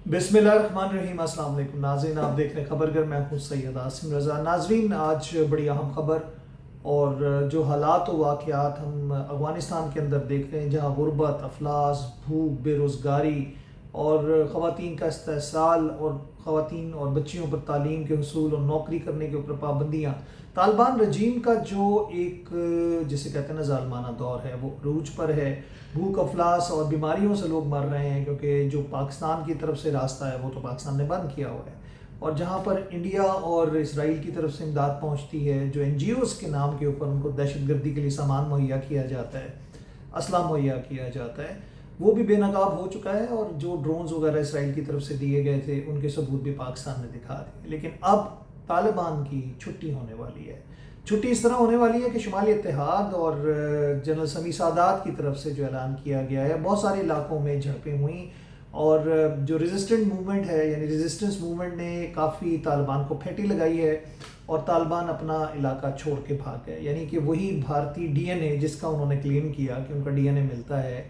बिस्मिल्लाहिर्रहमानिर्रहीम। अस्सलाम वालेकुम नाज़रीन, आप देख रहे हैं खबर घर। मैं हूँ सैयद आसिम रज़ा। नाज़रीन, आज बड़ी अहम खबर और जो हालात व वाक़यात हम अफ़गानिस्तान के अंदर देख रहे हैं, जहाँ गुर्बत, अफलास, भूख, बेरोज़गारी और ख़वातीन का इस्तेहसाल और ख़वातीन और बच्चियों पर तालीम के हसूल और नौकरी करने के ऊपर पाबंदियाँ, तालिबान रजीम का जो एक जिसे कहते हैं ना ज़ालिमाना दौर है, वो रूज पर है। भूख, अफलास और बीमारियों से लोग मर रहे हैं, क्योंकि जो पाकिस्तान की तरफ से रास्ता है वो तो पाकिस्तान ने बंद किया हुआ है, और जहाँ पर इंडिया और इसराइल की तरफ से इमदाद पहुँचती है, जो NGOs के नाम के ऊपर उनको दहशतगर्दी के लिए सामान मुहैया किया जाता है, असला मुहैया किया जाता है, वो भी बेनकाब हो चुका है। और जो ड्रोन्स वगैरह इसराइल की तरफ से दिए गए थे, उनके सबूत भी पाकिस्तान ने दिखा दिए। लेकिन अब तालिबान की छुट्टी होने वाली है। छुट्टी इस तरह होने वाली है कि शुमाली इत्तेहाद और जनरल समी सादात की तरफ से जो ऐलान किया गया है, बहुत सारे इलाकों में झड़पें हुई और जो रेजिस्टेंट मूवमेंट है, यानी रेजिस्टेंस मूवमेंट ने काफ़ी तालिबान को फेंटी लगाई है और तालिबान अपना इलाका छोड़ के भाग गए। यानी कि वही भारतीय DNA जिसका उन्होंने क्लेम किया कि उनका DNA मिलता है,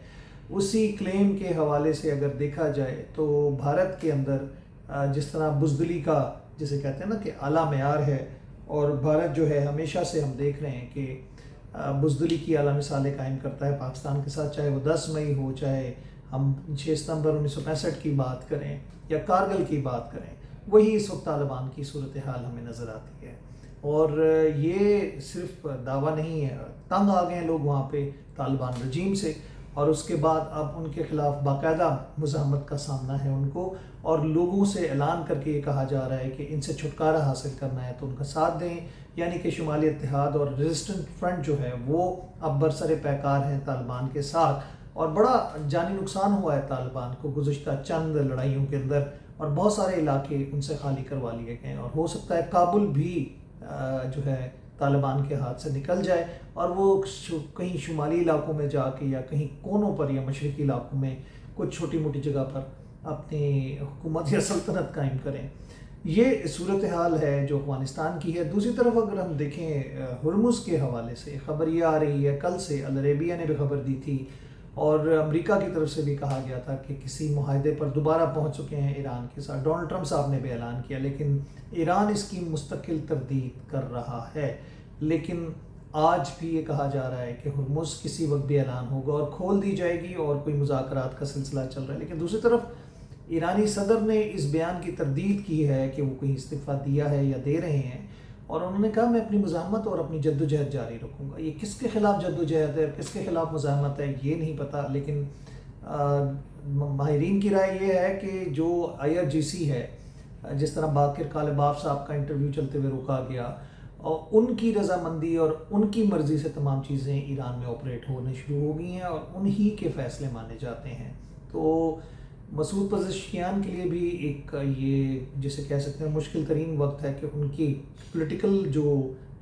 उसी क्लेम के हवाले से अगर देखा जाए तो भारत के अंदर जिस तरह बुज़दिली का जिसे कहते हैं ना कि आला मेयार है, और भारत जो है हमेशा से हम देख रहे हैं कि बुज़दिली की आला मिसालें कायम करता है पाकिस्तान के साथ, चाहे वो 10 मई हो, चाहे हम 6 सितंबर 1965 की बात करें या कारगिल की बात करें, वही इस वक्त तालिबान की सूरत हाल हमें नज़र आती है। और ये सिर्फ दावा नहीं है, तंग आ गए हैं लोग वहाँ पे तालिबान रजीम से, और उसके बाद अब उनके ख़िलाफ़ बाकायदा मुज़ाहमत का सामना है उनको, और लोगों से ऐलान करके ये कहा जा रहा है कि इनसे छुटकारा हासिल करना है तो उनका साथ दें। यानी कि शुमाली इत्तेहाद और रेजिस्टेंट फ्रंट जो है वो अब बरसरे पैकार हैं तालिबान के साथ, और बड़ा जानी नुकसान हुआ है तालिबान को गुज़श्ता चंद लड़ाइयों के अंदर, और बहुत सारे इलाके उनसे खाली करवा लिए गए, और हो सकता है काबुल भी जो है तालिबान के हाथ से निकल जाए और वो कहीं शुमाली इलाकों में जाके या कहीं कोनों पर या मशरक़ी इलाकों में कुछ छोटी मोटी जगह पर अपनी हुकूमत या सल्तनत कायम करें। ये सूरत हाल है जो अफ़गानिस्तान की है। दूसरी तरफ अगर हम देखें हुर्मुज़ के हवाले से खबर ये आ रही है, कल से अल अरेबिया ने भी खबर दी थी और अमेरिका की तरफ से भी कहा गया था कि किसी मुआहदे पर दोबारा पहुंच चुके हैं ईरान के साथ। डोनाल्ड ट्रंप साहब ने भी ऐलान किया, लेकिन ईरान इसकी मुस्तकिल तरदीद कर रहा है। लेकिन आज भी ये कहा जा रहा है कि हुर्मुज़ किसी वक्त भी ऐलान होगा और खोल दी जाएगी और कोई मुज़ाकरात का सिलसिला चल रहा है। लेकिन दूसरी तरफ ईरानी सदर ने इस बयान की तरदीद की है कि वो कहीं इस्तीफ़ा दिया है या दे रहे हैं, और उन्होंने कहा मैं अपनी मुज़ाहमत और अपनी जद्दोजहद जारी रखूँगा। ये किसके ख़िलाफ़ जद्दोजहद है, किसके ख़िलाफ़ मुज़ाहमत है, ये नहीं पता। लेकिन माहिरीन की राय ये है कि जो IRGC है, जिस तरह बाकिर कालिबाफ साहब का इंटरव्यू चलते हुए रोका गया, और उनकी रजामंदी और उनकी मर्ज़ी से तमाम चीज़ें ईरान में ऑपरेट होने शुरू हो गई हैं और उन्हीं के फ़ैसले माने जाते हैं। तो मसूद पज़ेश्कियान के लिए भी एक ये जिसे कह सकते हैं मुश्किल तरीन वक्त है कि उनकी पॉलिटिकल जो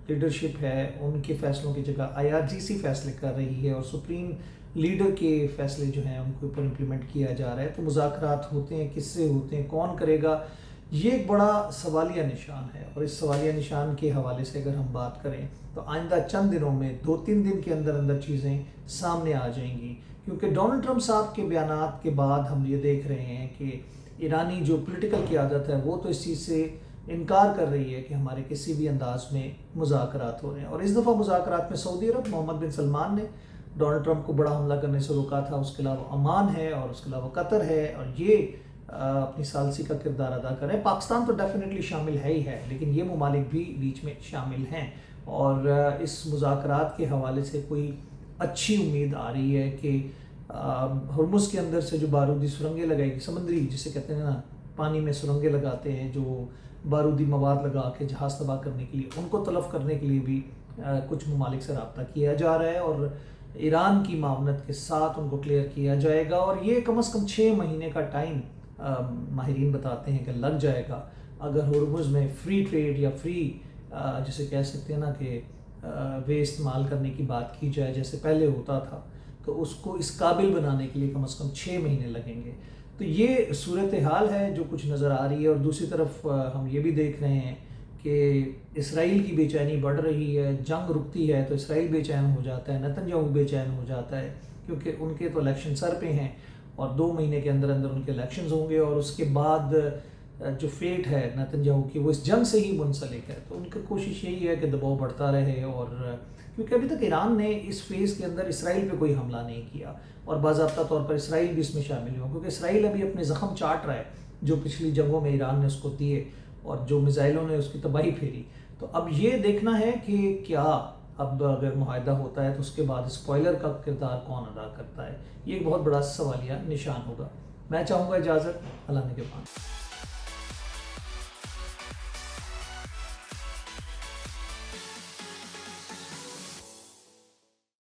लीडरशिप है उनके फ़ैसलों की जगह IRGC फ़ैसले कर रही है और सुप्रीम लीडर के फ़ैसले जो हैं उनके ऊपर इम्प्लीमेंट किया जा रहा है। तो मुज़ाकरात होते हैं, किससे होते हैं, कौन करेगा, ये एक बड़ा सवालिया निशान है। और इस सवालिया निशान के हवाले से अगर हम बात करें तो आइंदा चंद दिनों में 2-3 दिन के अंदर अंदर चीज़ें सामने आ जाएंगी, क्योंकि डोनाल्ड ट्रंप साहब के बयानात के बाद हम ये देख रहे हैं कि ईरानी जो पॉलिटिकल क़यादत है वो तो इस चीज़ से इनकार कर रही है कि हमारे किसी भी अंदाज में मुज़ाकरात हो रहे हैं। और इस दफ़ा मुज़ाकरात में सऊदी अरब, मोहम्मद बिन सलमान ने डोनाल्ड ट्रंप को बड़ा हमला करने से रोका था। उसके अलावा ओमान है और उसके अलावा कतर है, और ये अपनी सालसी का किरदार अदा करें। पाकिस्तान तो डेफिनेटली शामिल है ही है, लेकिन ये ममालिक भी बीच में शामिल हैं। और इस मुज़ाकरात के हवाले से कोई अच्छी उम्मीद आ रही है कि हुर्मुज़ के अंदर से जो बारूदी सुरंगें लगाएगी, समुद्री जिसे कहते हैं ना, पानी में सुरंगें लगाते हैं जो बारूदी मवाद लगा के जहाज़ तबाह करने के लिए, उनको तलफ़ करने के लिए भी कुछ ममालिक से रब्ता किया जा रहा है और ईरान की मामनत के साथ उनको क्लियर किया जाएगा। और ये कम से कम 6 महीने का टाइम माहिरीन बताते हैं कि लग जाएगा अगर हुर्मुज़ में फ्री ट्रेड या फ्री जिसे कह सकते हैं ना कि वे इस्तेमाल करने की बात की जाए जैसे पहले होता था, तो उसको इस काबिल बनाने के लिए कम से कम 6 महीने लगेंगे। तो ये सूरत हाल है जो कुछ नज़र आ रही है। और दूसरी तरफ हम ये भी देख रहे हैं कि इसराइल की बेचैनी बढ़ रही है। जंग रुकती है तो इसराइल बेचैन हो जाता है, नेतन्याहू बेचैन हो जाता है, क्योंकि उनके तो इलेक्शन सर पे हैं اور 2 مہینے کے اندر اندر ان کے الیکشنز ہوں گے، اور اس کے بعد جو فیٹ ہے نیتن یاہو کی وہ اس جنگ سے ہی منسلک ہے. تو ان کی کوشش یہی ہے کہ دباؤ بڑھتا رہے، اور کیونکہ ابھی تک ایران نے اس فیز کے اندر اسرائیل پہ کوئی حملہ نہیں کیا، اور باضابطہ طور پر اسرائیل بھی اس میں شامل ہوا، کیونکہ اسرائیل ابھی اپنے زخم چاٹ رہا ہے جو پچھلی جنگوں میں ایران نے اس کو دیے اور جو میزائلوں نے اس کی تباہی پھیری. تو اب یہ دیکھنا ہے کہ کیا اب اگر معاہدہ ہوتا ہے تو اس کے بعد اسپوائلر کا کردار کون ادا کرتا ہے. یہ ایک بہت بڑا سوالیہ نشان ہوگا. میں چاہوں گا اجازت، اللہ نے کے پاس.